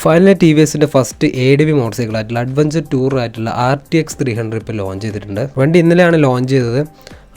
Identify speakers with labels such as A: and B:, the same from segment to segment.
A: Finally T V എസിൻ്റെ first ADV motor ആയിട്ടുള്ള adventure tour ആയിട്ടുള്ള RTX 300 ഇപ്പോൾ ലോഞ്ച് ചെയ്തിട്ടുണ്ട്. വണ്ടി ഇന്നലെയാണ് ലോഞ്ച് ചെയ്തത്.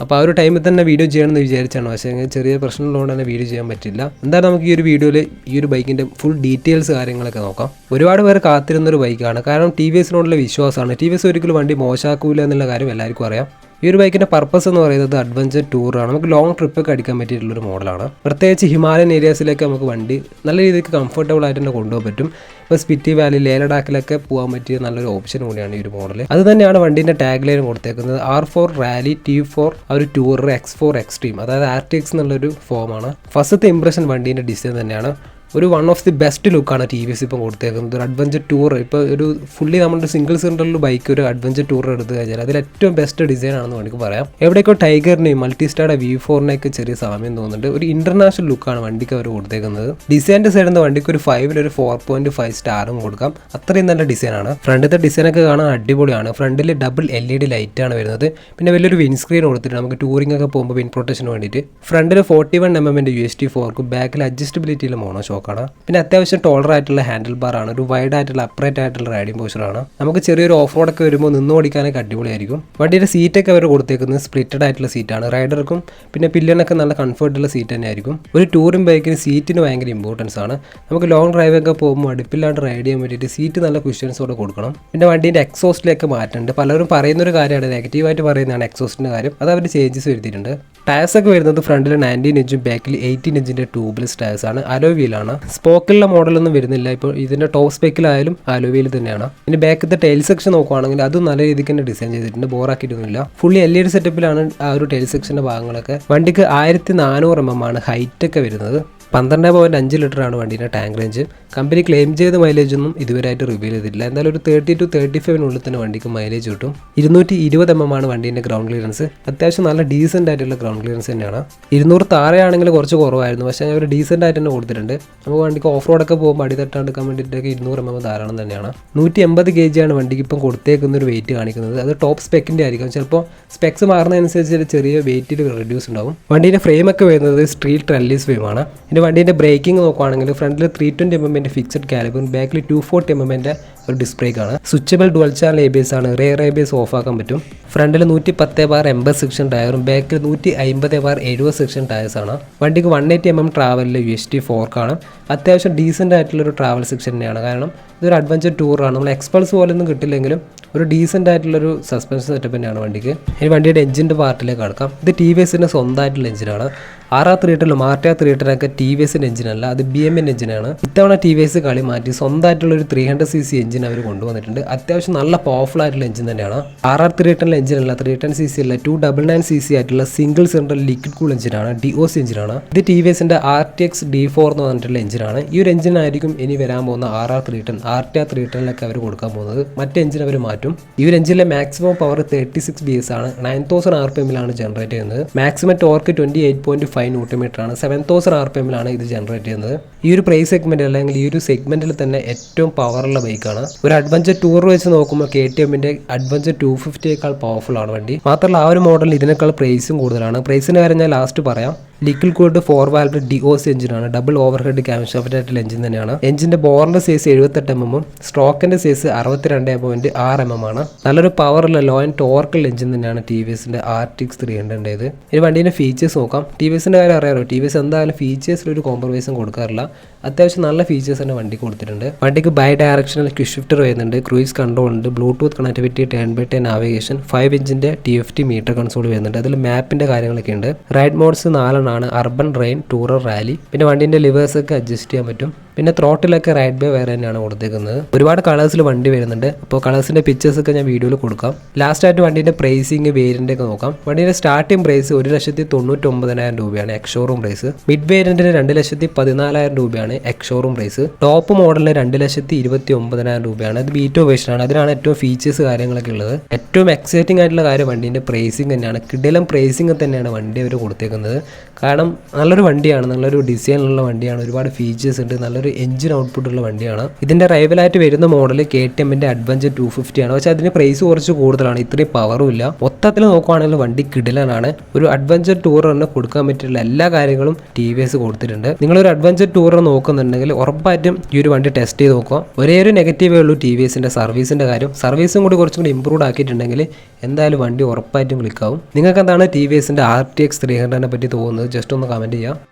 A: അപ്പോൾ ആ ഒരു ടൈമിൽ തന്നെ വീഡിയോ ചെയ്യണമെന്ന് വിചാരിച്ചാണ്, പക്ഷേ ചെറിയ പ്രശ്നമുള്ളതുകൊണ്ട് തന്നെ വീഡിയോ ചെയ്യാൻ പറ്റില്ല. എന്തായാലും നമുക്ക് ഈ ഒരു വീഡിയോയിൽ ഈ ഒരു ബൈക്കിൻ്റെ ഫുൾ ഡീറ്റെയിൽസ് കാര്യങ്ങളൊക്കെ നോക്കാം. ഒരുപാട് പേര് കാത്തിരുന്നൊരു ബൈക്കാണ്, കാരണം ടി വി എസിനോടുള്ള വിശ്വാസമാണ്. ടി വി എസ് ഒരിക്കലും വണ്ടി മോശമാക്കൂല എന്നുള്ള കാര്യം എല്ലാവർക്കും അറിയാം. ഈ ഒരു ബൈക്കിൻ്റെ പർപ്പസ് എന്ന് പറയുന്നത് അഡ്വഞ്ചർ ടൂറാണ്. നമുക്ക് ലോങ് ട്രിപ്പൊക്കെ അടിക്കാൻ പറ്റിയിട്ടുള്ളൊരു മോഡലാണ്. പ്രത്യേകിച്ച് ഹിമാലയൻ ഏരിയാസിലേക്ക് നമുക്ക് വണ്ടി നല്ല രീതിക്ക് കംഫർട്ടബിൾ ആയിട്ട് തന്നെ കൊണ്ടുപോകാൻ പറ്റും. ഇപ്പോൾ സ്പിറ്റി വാലി, ലേ ലഡാക്കിലൊക്കെ പോകാൻ പറ്റിയ നല്ലൊരു ഓപ്ഷൻ കൂടിയാണ് ഈ ഒരു മോഡൽ. അത് തന്നെയാണ് വണ്ടീൻ്റെ ടാഗ് ലൈൻ കൊടുത്തേക്കുന്നത്. R4 റാലി, T4 ആ ഒരു ടൂർ, X4 എക്സ്ട്രീം, അതായത് RTX എന്നുള്ളൊരു ഫോമാണ്. ഫസ്റ്റത്തെ ഇംപ്രഷൻ വണ്ടീൻ്റെ ഡിസൈൻ തന്നെയാണ്. ഒരു വൺ ഓഫ് ദി ബെസ്റ്റ് ലുക്കാണ് ടി വി എസ് ഇപ്പം കൊടുത്തേക്കുന്നത്. ഒരു അഡ്വഞ്ചർ ടൂർ, ഇപ്പോൾ ഒരു ഫുള്ളി നമ്മുടെ സിംഗിൾ സിലിണ്ടറിൽ ബൈക്ക് ഒരു അഡ്വഞ്ചർ ടൂർ എടുത്ത് കഴിഞ്ഞാൽ അതിൽ ഏറ്റവും ബെസ്റ്റ് ഡിസൈൻ ആണെന്ന് വേണമെങ്കിൽ പറയാം. എവിടെയൊക്കെ ടൈഗറിനെയും മൾട്ടിസ്റ്റാർഡ് V4-നെയൊക്കെ ചെറിയ സാമ്യം തോന്നുന്നുണ്ട്. ഒരു ഇന്റർനാഷണൽ ലുക്കാണ് വണ്ടിക്ക് അവർ കൊടുത്തേക്കുന്നത്. ഡിസൈൻ്റെ സൈഡിൽ നിന്ന് വണ്ടിക്ക് ഒരു 5 ഒരു 4.5 സ്റ്റാറും കൊടുക്കാം. അത്രയും നല്ല ഡിസൈനാണ്. ഫ്രണ്ടിലത്തെ ഡിസൈനൊക്കെ കാണാൻ അടിപൊളിയാണ്. ഫ്രണ്ടിൽ ഡബിൾ LED ലൈറ്റാണ് വരുന്നത്. പിന്നെ വലിയൊരു വിൻസ്ക്രീൻ കൊടുത്തിട്ട് നമുക്ക് ടൂറിംഗ് ഒക്കെ പോകുമ്പോൾ വിൻ പ്രൊട്ടക്ഷന് വേണ്ടിയിട്ട്. ഫ്രണ്ടിൽ 41mm USD ഫോർക്കും ബാക്കിൽ അഡ്ജസ്റ്റബിലിറ്റിയിലെ മോണോ ഷോക്കാണ്. പിന്നെ അത്യാവശ്യം ടോളർ ആയിട്ടുള്ള ഹാൻഡിൽ ബാർ ആണ്. ഒരു വൈഡ് ആയിട്ടുള്ള അപ്രൈറ്റ് ആയിട്ടുള്ള റൈഡിംഗ് പോസ്റ്ററാണ്. നമുക്ക് ചെറിയൊരു ഓഫ് റോഡ് ഒക്കെ വരുമ്പോൾ നിന്ന് ഓടിക്കാനൊക്കെ അടിപൊളിയായിരിക്കും. വണ്ടിയുടെ സീറ്റൊക്കെ അവർ കൊടുത്തേക്കുന്നത് സ്പ്ലിറ്റഡ് ആയിട്ടുള്ള സീറ്റാണ്. റൈഡർക്കും പിന്നെ പില്ലനൊക്കെ നല്ല കംഫർട്ടുള്ള സീറ്റ് തന്നെ ആയിരിക്കും. ഒരു ടൂറിംഗ് ബൈക്കിന് സീറ്റിന് ഭയങ്കര ഇമ്പോർട്ടൻസ് ആണ്. നമുക്ക് ലോങ് ഡ്രൈവ് ഒക്കെ പോകുമ്പോൾ അടുപ്പില്ലാണ്ട് റൈഡ് ചെയ്യാൻ വേണ്ടിയിട്ട് സീറ്റ് നല്ല കുഷ്യൻസോടെ കൊടുക്കണം. പിന്നെ വണ്ടീൻ്റെ എക്സോസ്റ്റിലേക്ക് മാറ്റുന്നുണ്ട്. പലരും പറയുന്നൊരു കാര്യമാണ്, നെഗറ്റീവായിട്ട് പറയുന്നതാണ് എക്സോസ്റ്റിൻ്റെ കാര്യം. അത് അവർ ചേഞ്ചസ് വരുത്തിയിട്ടുണ്ട്. ടയർസ് ഒക്കെ വരുന്നത് ഫ്രണ്ടിൽ 19 ഇഞ്ചും ബാക്കിൽ 18 ഇഞ്ചിൻ്റെ ട്യൂബ്ലെസ് ടയർസ് ആണ്. അലോയ് വീലാണ്. സ്പോക്കിലുള്ള മോഡലൊന്നും വരുന്നില്ല. ഇപ്പോൾ ഇതിൻ്റെ ടോപ്പ് സ്പെക്കിലായാലും അലോയ് വീൽ തന്നെയാണ്. ഇനി ബാക്കിലത്തെ ടെയിൽ സെക്ഷൻ നോക്കുകയാണെങ്കിൽ അതും നല്ല രീതിക്ക് തന്നെ ഡിസൈൻ ചെയ്തിട്ടുണ്ട്. ബോറാക്കിയിട്ടൊന്നുമില്ല. ഫുള്ളി LED സെറ്റപ്പിലാണ് ആ ഒരു ടെയിൽ സെക്ഷൻ്റെ ഭാഗങ്ങളൊക്കെ. വണ്ടിക്ക് 1400 mm ആണ് ഹൈറ്റ് ഒക്കെ വരുന്നത്. 12.5 ലിറ്ററാണ് വണ്ടീൻ്റെ ടാങ്ക് റേഞ്ച്. കമ്പനി ക്ലെയിം ചെയ്ത മൈലേജ് ഒന്നും ഇതുവരെയായിട്ട് റിവീൽ ചെയ്തിട്ടില്ല. എന്തായാലും ഒരു 30 to 35 തന്നെ വണ്ടിക്ക് മൈലേജ് കിട്ടും. 220 mm ആണ് വണ്ടീൻ്റെ ഗ്രൗണ്ട് ക്ലിയറൻസ്. അത്യാവശ്യം നല്ല ഡീസൻ്റ് ആയിട്ടുള്ള ഗ്രൗണ്ട് ക്ലിയറൻസ് തന്നെയാണ്. 200 താഴെയാണെങ്കിൽ കുറച്ച് കുറവായിരുന്നു, പക്ഷേ അവർ ഡീസൻ്റ് ആയിട്ട് തന്നെ കൊടുത്തിട്ടുണ്ട്. നമുക്ക് വണ്ടിക്ക് ഓഫ് റോഡൊക്കെ പോകുമ്പോൾ അടി തട്ടാണ്ടിരിക്കാൻ വേണ്ടിയിട്ടൊക്കെ 200 mm ധാരാളം തന്നെയാണ്. 180 kg ആണ് വണ്ടിക്ക് ഇപ്പം കൊടുത്തേക്കുന്ന ഒരു വെയിറ്റ് കാണിക്കുന്നത്. അത് ടോപ്പ് സ്പെക്കിൻ്റെ ആയിരിക്കും. ചിലപ്പോൾ സ്പെക്സ് മാറുന്നതനുസരിച്ച് ചെറിയ വെയിറ്റിൽ റെഡ്യൂസ് ഉണ്ടാവും. വണ്ടീൻ്റെ ഫ്രെയിമൊക്കെ വരുന്നത് സ്ട്രീറ്റ് ട്രെല്ലീസ് ഫ്രെയിമാണ്. വണ്ടീൻ്റെ ബ്രേക്കിംഗ് നോക്കുകയാണെങ്കിൽ ഫ്രണ്ടിൽ 320 mm ഫിക്സഡ് കാലിബറും ബാക്കിൽ 240 mm ഒരു ഡിസ്ക് ബ്രേക്കാണ്. സ്വിച്ചബിൾ ഡുവൽ ചാനൽ ABS ആണ്. റിയർ ABS ഓഫ് ആക്കാൻ പറ്റും. ഫ്രണ്ടിൽ 110/80 സെക്ഷൻ ടയറും ബാക്കിൽ 150/70 സെക്ഷൻ ടയേഴ്സാണ്. വണ്ടിക്ക് 180 mm ട്രാവലിൽ USD ഫോർക്കാണ്. അത്യാവശ്യം ഡീസൻ്റ് ആയിട്ടുള്ളൊരു ട്രാവൽ സെക്ഷൻ തന്നെയാണ്. കാരണം ഇതൊരു അഡ്വഞ്ചർ ടൂറാണ്. നമ്മൾ എക്സ്പൾസ് പോലൊന്നും കിട്ടില്ലെങ്കിലും ഒരു ഡീസൻ്റ് ആയിട്ടുള്ളൊരു സസ്പെൻഷൻ സെറ്റപ്പ് തന്നെയാണ് വണ്ടിക്ക്. ഇനി വണ്ടിയുടെ എഞ്ചിൻ്റെ പാർട്ടിലേക്ക് കടക്കാം. ഇത് ടി വി എസിൻ്റെ സ്വന്തമായിട്ടുള്ള എഞ്ചിനാണ്. RR310 RT310 ടി വി എസിൻ്റെ എഞ്ചിനല്ല, അത് BMN എഞ്ചിനാണ്. ഇത്തവണ ടി വി എസ് കളി മാറ്റി സ്വന്തമായിട്ടുള്ളൊരു 300cc എഞ്ചിൻ അവർ കൊണ്ടുവന്നിട്ടുണ്ട്. അത്യാവശ്യം നല്ല പവർഫുൾ ആയിട്ടുള്ള എഞ്ചിൻ തന്നെയാണ്. RR310 എഞ്ചിനല്ല, 310cc അല്ല, 299cc ആയിട്ടുള്ള സിംഗിൾ സിലിണ്ടർ ലിക്വിഡ് കൂൾ എഞ്ചിനാണ്, DOC എഞ്ചിനാണ്. ഇത് ടി വി എസിൻ്റെ RTX D4 എന്ന് പറഞ്ഞിട്ടുള്ള എഞ്ചിനാണ്. ഈ ഒരു എഞ്ചിനായിരിക്കും ഇനി വരാൻ പോകുന്ന RR310 RT310 അവർ കൊടുക്കാൻ പോകുന്നത്. മറ്റേ എഞ്ചിൻ അവർ മാറ്റും. ഈ ഒരു എഞ്ചിനിലെ മാക്സിമം പവർ 36 PS ആണ്. 9000 RPM ജനറേറ്റ് ചെയ്യുന്നത്. മാക്സിമം ടോർക്ക് 28.5 Nm ആണ്. 7000 RPM ഇത് ജനറേറ്റ് ചെയ്യുന്നത്. ഈ ഒരു പ്രൈസ് സെഗ്മെന്റ് അല്ലെങ്കിൽ ഈ ഒരു സെഗ്മെന്റിൽ തന്നെ ഏറ്റവും പവറുള്ള ബൈക്കാണ്. ഒരു അഡ്വഞ്ചർ ടൂർ വെച്ച് നോക്കുമ്പോൾ KTMന്റെ അഡ്വഞ്ചർ 250യേക്കാൾ പവർഫുൾ ആണ് വണ്ടി. മാത്രമല്ല ആ ഒരു മോഡൽ ഇതിനേക്കാൾ പ്രൈസും കൂടുതലാണ്. പ്രൈസിന്റെ കാര്യം ഞാൻ ലാസ്റ്റ് പറയാം. ലിക്വിഡ് കൂൾഡ് 4 വാൽവ് DOC എഞ്ചിനാണ്. ഡബിൾ ഓവർഹെഡ് ക്യാംഷാഫ്റ്റ് ആയിട്ടുള്ള എഞ്ചിൻ തന്നെയാണ്. എഞ്ചിന്റെ ബോറിന്റെ സൈസ് 78 mm, സ്ട്രോക്കിന്റെ സൈസ് 62.6 mm ആണ്. നല്ലൊരു പവറുള്ള ലോ ആൻഡ് ടോർക്കുള്ള എഞ്ചിൻ തന്നെയാണ് ടി വി എസിന്റെ RTX 300. ഇനി വണ്ടീന്റെ ഫീച്ചേഴ്സ് നോക്കാം. ടി വി എസിന്റെ കാര്യം അറിയാമല്ലോ, ടി വി എസ് എന്തായാലും ഫീച്ചേഴ്സിൽ ഒരു കോംപ്രമൈസും കൊടുക്കാറില്ല. അത്യാവശ്യം നല്ല ഫീച്ചേഴ്സ് തന്നെ വണ്ടി കൊടുത്തിട്ടുണ്ട്. വണ്ടിക്ക് ബൈ ഡയറക്ഷണൽ ക്വിക്ക് ഷിഫ്റ്റർ വരുന്നുണ്ട്, ക്രൂയിസ് കൺട്രോൾ ഉണ്ട്, Bluetooth connectivity, 10x10 navigation, 5 ഇഞ്ചിന്റെ TFT metre console വരുന്നുണ്ട്. അതിൽ മാപ്പിന്റെ കാര്യങ്ങളൊക്കെ ഉണ്ട്. റൈഡ് മോഡ്സ് 4 ആണ്, അർബൻ, റെയിൻ, ടൂറർ, റാലി. പിന്നെ വണ്ടിന്റെ ലിവേഴ്സ് ഒക്കെ അഡ്ജസ്റ്റ് ചെയ്യാൻ പറ്റും. പിന്നെ ത്രോട്ടിലൊക്കെ റൈഡ് ബൈ വയർ തന്നെയാണ് കൊടുത്തേക്കുന്നത്. ഒരുപാട് കളേഴ്സിൽ വണ്ടി വരുന്നുണ്ട്. അപ്പോൾ കളേഴ്സിന്റെ പിക്ചേഴ്സ് ഒക്കെ ഞാൻ വീഡിയോയിൽ കൊടുക്കാം. ലാസ്റ്റ് ആയിട്ട് വണ്ടിന്റെ പ്രൈസിങ് വേരിയന്റ് ഒക്കെ നോക്കാം. വണ്ടിയുടെ സ്റ്റാർട്ടിംഗ് പ്രൈസ് 1,99,000 രൂപയാണ് എക്സ് ഷോറൂം പ്രൈസ്. മിഡ് വേരിയന്റിന് 2,14,000 രൂപയാണ് എക്സ് ഷോറൂം പ്രൈസ്. ടോപ്പ് മോഡലിന് 2,29,000 രൂപയാണ്. അത് ബീറ്റോ വേർഷൻ ആണ്. അതിനാണ് ഏറ്റവും ഫീച്ചേഴ്സ് കാര്യങ്ങളൊക്കെ ഉള്ളത്. ഏറ്റവും എക്സൈറ്റിംഗ് ആയിട്ടുള്ള കാര്യം വണ്ടീന്റെ പ്രൈസിങ് തന്നെയാണ്. കിടിലം പ്രൈസിങ് തന്നെയാണ് വണ്ടി അവർ കൊടുത്തേക്കുന്നത്. കാരണം നല്ലൊരു വണ്ടിയാണ്, നല്ലൊരു ഡിസൈനുള്ള വണ്ടിയാണ്, ഒരുപാട് ഫീച്ചേഴ്സ് ഉണ്ട്, നല്ലൊരു എഞ്ചിൻ ഔട്ട്പുട്ടുള്ള വണ്ടിയാണ്. ഇതിൻ്റെ റൈവലായിട്ട് വരുന്ന മോഡൽ KTMന്റെ അഡ്വഞ്ചർ 250 ആണ്. പക്ഷേ അതിന് പ്രൈസ് കുറച്ച് കൂടുതലാണ്, ഇത്രയും പവറും ഇല്ല. മൊത്തത്തിൽ നോക്കുവാണെങ്കിൽ വണ്ടി കിടിലനാണ്. ഒരു അഡ്വഞ്ചർ ടൂററിന് കൊടുക്കാൻ പറ്റിയുള്ള എല്ലാ കാര്യങ്ങളും TVS കൊടുത്തിട്ടുണ്ട്. നിങ്ങളൊരു അഡ്വഞ്ചർ ടൂറർ നോക്കുന്നുണ്ടെങ്കിൽ ഉറപ്പായിട്ടും ഈ ഒരു വണ്ടി ടെസ്റ്റ് ചെയ്ത് നോക്കുക. ഒരേ ഒരു നെഗറ്റീവേ ഉള്ളൂ TVSന്റെ സർവീസിൻ്റെ കാര്യം. സർവീസും കൂടി കുറച്ചും കൂടി ഇമ്പ്രൂവ് ആക്കിയിട്ടുണ്ടെങ്കിൽ എന്തായാലും വണ്ടി ഉറപ്പായിട്ടും ക്ലിക്കാവും. നിങ്ങൾക്ക് എന്താണ് TVSന്റെ RTX 300നെ പറ്റി തോന്നുന്നത്? ജസ്റ്റ് ഒന്ന് കമൻറ്റ് ചെയ്യുക.